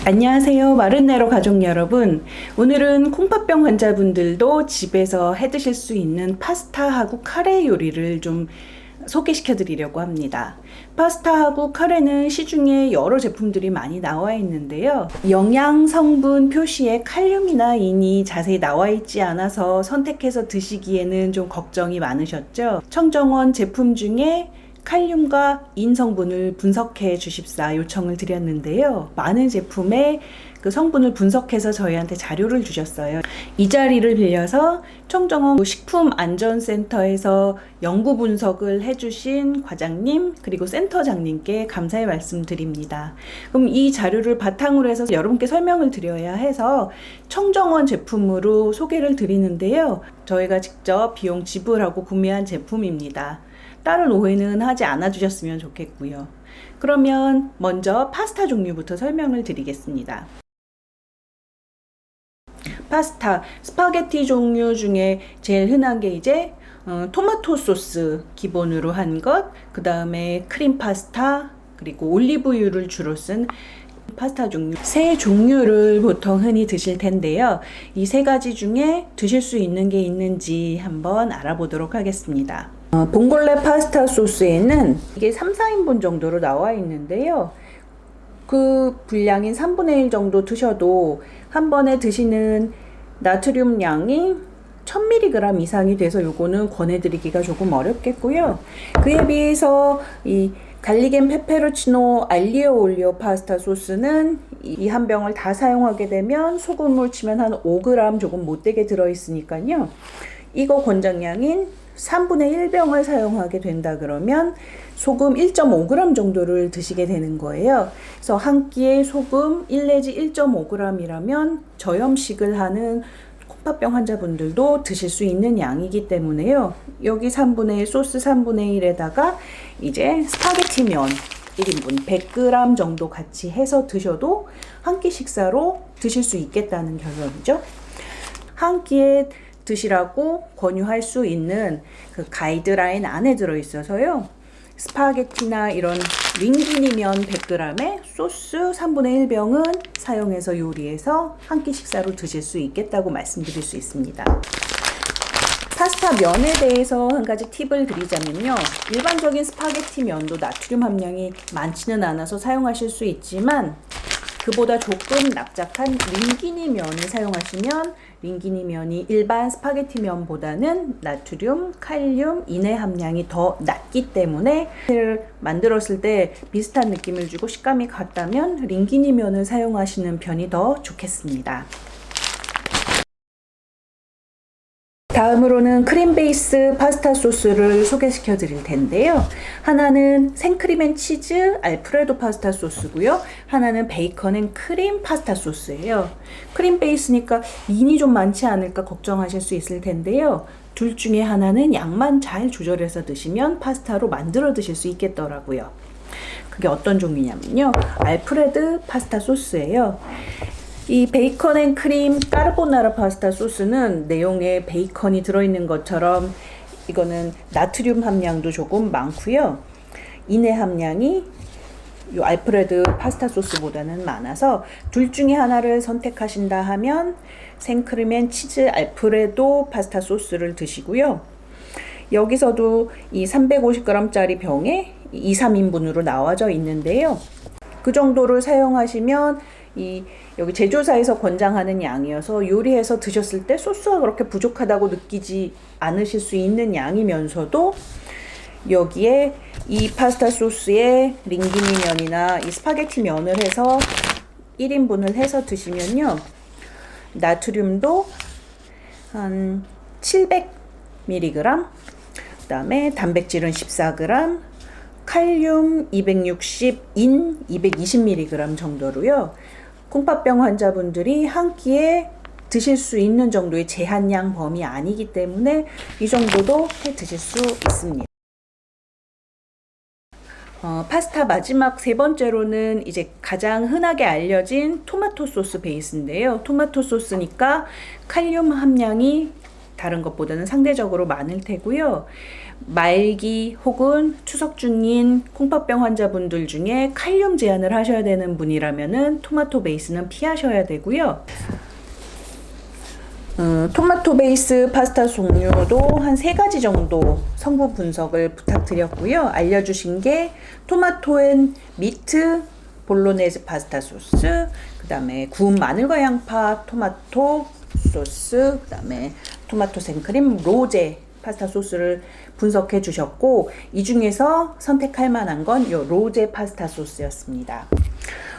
안녕하세요. 마른네로 가족 여러분. 오늘은 콩팥병 환자분들도 집에서 해 드실 수 있는 파스타하고 카레 요리를 좀 소개시켜 드리려고 합니다. 파스타하고 카레는 시중에 여러 제품들이 많이 나와 있는데요. 영양 성분 표시에 칼륨이나 인이 자세히 나와 있지 않아서 선택해서 드시기에는 좀 걱정이 많으셨죠? 청정원 제품 중에 칼륨과 인 성분을 분석해 주십사 요청을 드렸는데요. 많은 제품의 그 성분을 분석해서 저희한테 자료를 주셨어요. 이 자리를 빌려서 청정원 식품안전센터에서 연구 분석을 해주신 과장님 그리고 센터장님께 감사의 말씀드립니다. 그럼 이 자료를 바탕으로 해서 여러분께 설명을 드려야 해서 청정원 제품으로 소개를 드리는데요. 저희가 직접 비용 지불하고 구매한 제품입니다. 다른 오해는 하지 않아 주셨으면 좋겠고요. 그러면 먼저 파스타 종류부터 설명을 드리겠습니다. 파스타, 스파게티 종류 중에 제일 흔한 게 이제 토마토 소스 기본으로 한 것, 그 다음에 크림 파스타, 그리고 올리브유를 주로 쓴 파스타 종류 세 종류를 보통 흔히 드실 텐데요. 이 세 가지 중에 드실 수 있는 게 있는지 한번 알아보도록 하겠습니다. 봉골레 파스타 소스에는 이게 3, 4인분 정도로 나와 있는데요. 그 분량인 3분의 1 정도 드셔도 한 번에 드시는 나트륨 양이 1000mg 이상이 돼서 요거는 권해드리기가 조금 어렵겠고요. 그에 비해서 이 갈릭 앤 페페로치노 알리오 올리오 파스타 소스는 이 한 병을 다 사용하게 되면 소금을 치면 한 5g 조금 못되게 들어있으니까요. 이거 권장량인 3분의 1병을 사용하게 된다 그러면 소금 1.5g 정도를 드시게 되는 거예요. 그래서 한 끼에 소금 1 내지 1.5g이라면 저염식을 하는 콩팥병 환자분들도 드실 수 있는 양이기 때문에요. 여기 3분의 1 소스 3분의 1에다가 이제 스파게티 면 1인분 100g 정도 같이 해서 드셔도 한 끼 식사로 드실 수 있겠다는 결론이죠. 한 끼에 드시라고 권유할 수 있는 그 가이드라인 안에 들어있어서요. 스파게티나 이런 링기니면 100g에 소스 3분의 1병은 사용해서 요리해서 한 끼 식사로 드실 수 있겠다고 말씀드릴 수 있습니다. 파스타 면에 대해서 한 가지 팁을 드리자면요. 일반적인 스파게티 면도 나트륨 함량이 많지는 않아서 사용하실 수 있지만 그보다 조금 납작한 링기니 면을 사용하시면 링기니 면이 일반 스파게티 면보다는 나트륨, 칼륨, 인의 함량이 더 낮기 때문에 만들었을 때 비슷한 느낌을 주고 식감이 같다면 링기니 면을 사용하시는 편이 더 좋겠습니다. 다음으로는 크림 베이스 파스타 소스를 소개시켜 드릴 텐데요. 하나는 생크림 앤 치즈 알프레도 파스타 소스고요. 하나는 베이컨 앤 크림 파스타 소스예요. 크림 베이스니까 인이 좀 많지 않을까 걱정하실 수 있을 텐데요. 둘 중에 하나는 양만 잘 조절해서 드시면 파스타로 만들어 드실 수 있겠더라고요. 그게 어떤 종류냐면요. 알프레드 파스타 소스예요. 이 베이컨 앤 크림 까르보나라 파스타 소스는 내용에 베이컨이 들어있는 것처럼 이거는 나트륨 함량도 조금 많고요. 인의 함량이 이 알프레드 파스타 소스보다는 많아서 둘 중에 하나를 선택하신다 하면 생크림 앤 치즈 알프레도 파스타 소스를 드시고요. 여기서도 이 350g짜리 병에 2, 3인분으로 나와져 있는데요. 그 정도를 사용하시면 여기 제조사에서 권장하는 양이어서 요리해서 드셨을 때 소스가 그렇게 부족하다고 느끼지 않으실 수 있는 양이면서도 여기에 이 파스타 소스에 링기니 면이나 이 스파게티 면을 해서 1인분을 해서 드시면요. 나트륨도 한 700mg, 그 다음에 단백질은 14g, 칼륨 260, 인 220mg 정도로요. 콩팥병 환자분들이 한 끼에 드실 수 있는 정도의 제한량 범위 아니기 때문에 이 정도도 해 드실 수 있습니다. 파스타 마지막 세 번째로는 이제 가장 흔하게 알려진 토마토 소스 베이스인데요. 토마토 소스니까 칼륨 함량이 다른 것보다는 상대적으로 많을 테고요. 말기 혹은 투석 중인 콩팥병 환자분들 중에 칼륨 제한을 하셔야 되는 분이라면은 토마토 베이스는 피하셔야 되고요. 토마토 베이스 파스타 종류도 한 3가지 정도 성분 분석을 부탁드렸고요. 알려주신 게 토마토 앤 미트 볼로네즈 파스타 소스, 그 다음에 구운 마늘과 양파 토마토 소스, 그 다음에 토마토 생크림 로제 파스타 소스를 분석해 주셨고, 이 중에서 선택할 만한 건 이 로제 파스타 소스였습니다.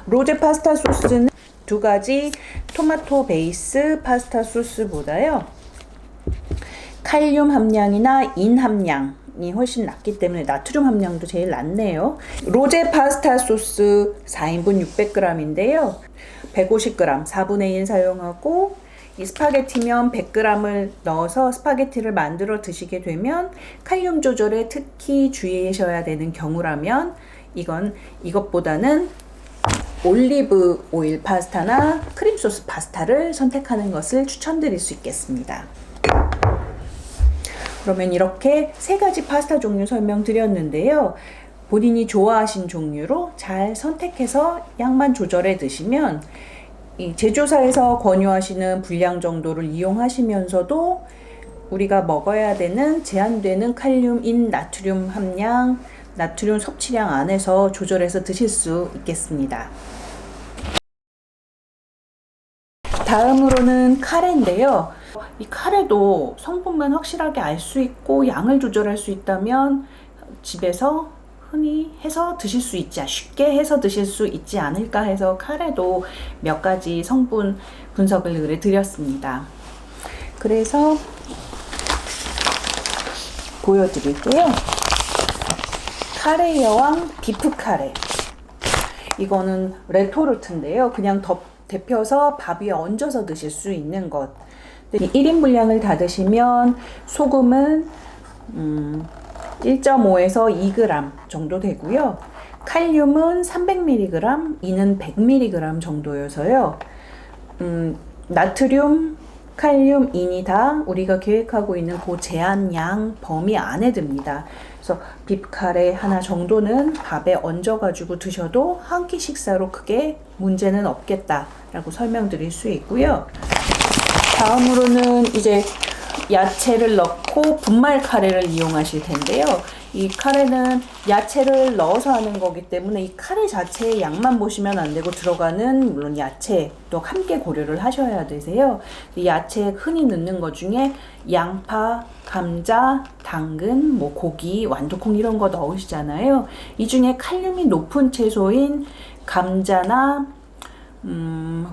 로제 파스타 소스는 2가지 토마토 베이스 파스타 소스보다요, 칼륨 함량이나 인 함량이 훨씬 낮기 때문에 나트륨 함량도 제일 낮네요. 로제 파스타 소스 4인분 600g인데요. 150g 4분의 1 사용하고, 이 스파게티면 100g을 넣어서 스파게티를 만들어 드시게 되면 칼륨 조절에 특히 주의하셔야 되는 경우라면 이것보다는 올리브 오일 파스타나 크림 소스 파스타를 선택하는 것을 추천드릴 수 있겠습니다. 그러면 이렇게 3가지 파스타 종류 설명드렸는데요. 본인이 좋아하신 종류로 잘 선택해서 양만 조절해 드시면 이 제조사에서 권유하시는 분량 정도를 이용하시면서도 우리가 먹어야 되는 제한되는 칼륨, 인, 나트륨 함량, 나트륨 섭취량 안에서 조절해서 드실 수 있겠습니다. 다음으로는 카레인데요. 이 카레도 성분만 확실하게 알 수 있고 양을 조절할 수 있다면 집에서 흔히 해서 드실 수 있지, 쉽게 해서 드실 수 있지 않을까 해서 카레도 몇 가지 성분 분석을 드렸습니다. 그래서 보여드릴게요. 카레 여왕 비프 카레. 이거는 레토르트인데요. 그냥 데펴서 밥 위에 얹어서 드실 수 있는 것. 1인 분량을 다 드시면 소금은 1.5에서 2g 정도 되고요. 칼륨은 300mg, 이는 100mg 정도여서요. 나트륨, 칼륨, 인이 다 우리가 계획하고 있는 그 제한량 범위 안에 듭니다. 그래서 비프카레 하나 정도는 밥에 얹어가지고 드셔도 한 끼 식사로 크게 문제는 없겠다라고 설명드릴 수 있고요. 다음으로는 이제 야채를 넣고 분말 카레를 이용하실 텐데요. 이 카레는 야채를 넣어서 하는 거기 때문에 이 카레 자체의 양만 보시면 안 되고 들어가는 물론 야채도 함께 고려를 하셔야 되세요. 이 야채 흔히 넣는 것 중에 양파, 감자, 당근, 고기, 완두콩 이런 거 넣으시잖아요. 이 중에 칼륨이 높은 채소인 감자나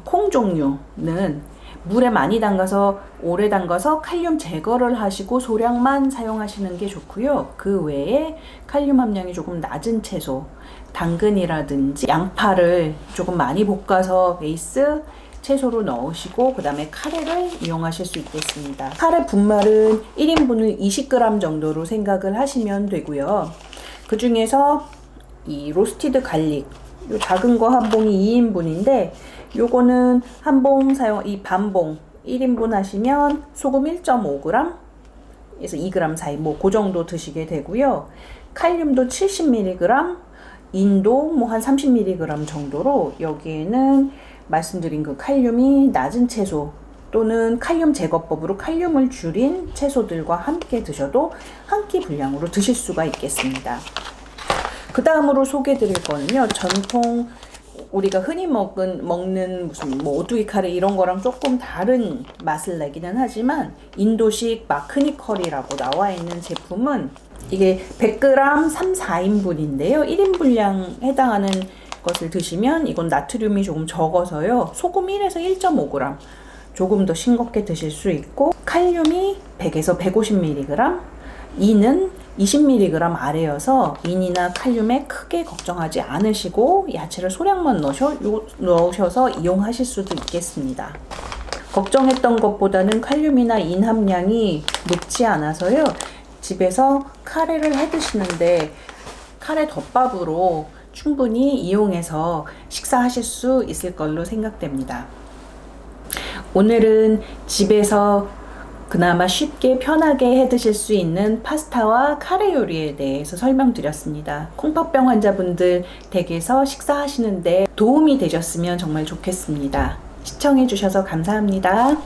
콩 종류는 물에 많이 담가서 오래 담가서 칼륨 제거를 하시고 소량만 사용하시는 게 좋고요. 그 외에 칼륨 함량이 조금 낮은 채소, 당근이라든지 양파를 조금 많이 볶아서 베이스 채소로 넣으시고 그 다음에 카레를 이용하실 수 있겠습니다. 카레 분말은 1인분을 20g 정도로 생각을 하시면 되고요. 그 중에서 이 로스티드 갈릭, 요 작은 거 한 봉이 2인분인데 요거는 한 봉 이 반봉 1인분 하시면 소금 1.5g 에서 2g 사이 그 정도 드시게 되고요. 칼륨도 70mg, 인도 한 30mg 정도로 여기에는 말씀드린 그 칼륨이 낮은 채소 또는 칼륨 제거법으로 칼륨을 줄인 채소들과 함께 드셔도 한 끼 분량으로 드실 수가 있겠습니다. 그 다음으로 소개해 드릴 거는요, 전통 우리가 흔히 먹는 무슨 오뚜기 카레 이런 거랑 조금 다른 맛을 내기는 하지만 인도식 마크니 커리라고 나와 있는 제품은 이게 100g 3, 4인분인데요. 1인 분량 해당하는 것을 드시면 이건 나트륨이 조금 적어서요. 소금 1에서 1.5g 조금 더 싱겁게 드실 수 있고, 칼륨이 100에서 150mg, 인은 20mg 아래여서 인이나 칼륨에 크게 걱정하지 않으시고 야채를 소량만 넣으셔서 이용하실 수도 있겠습니다. 걱정했던 것보다는 칼륨이나 인 함량이 높지 않아서요. 집에서 카레를 해 드시는데 카레 덮밥으로 충분히 이용해서 식사하실 수 있을 걸로 생각됩니다. 오늘은 집에서 그나마 쉽게 편하게 해 드실 수 있는 파스타와 카레 요리에 대해서 설명드렸습니다. 콩팥병 환자분들 댁에서 식사하시는데 도움이 되셨으면 정말 좋겠습니다. 시청해 주셔서 감사합니다.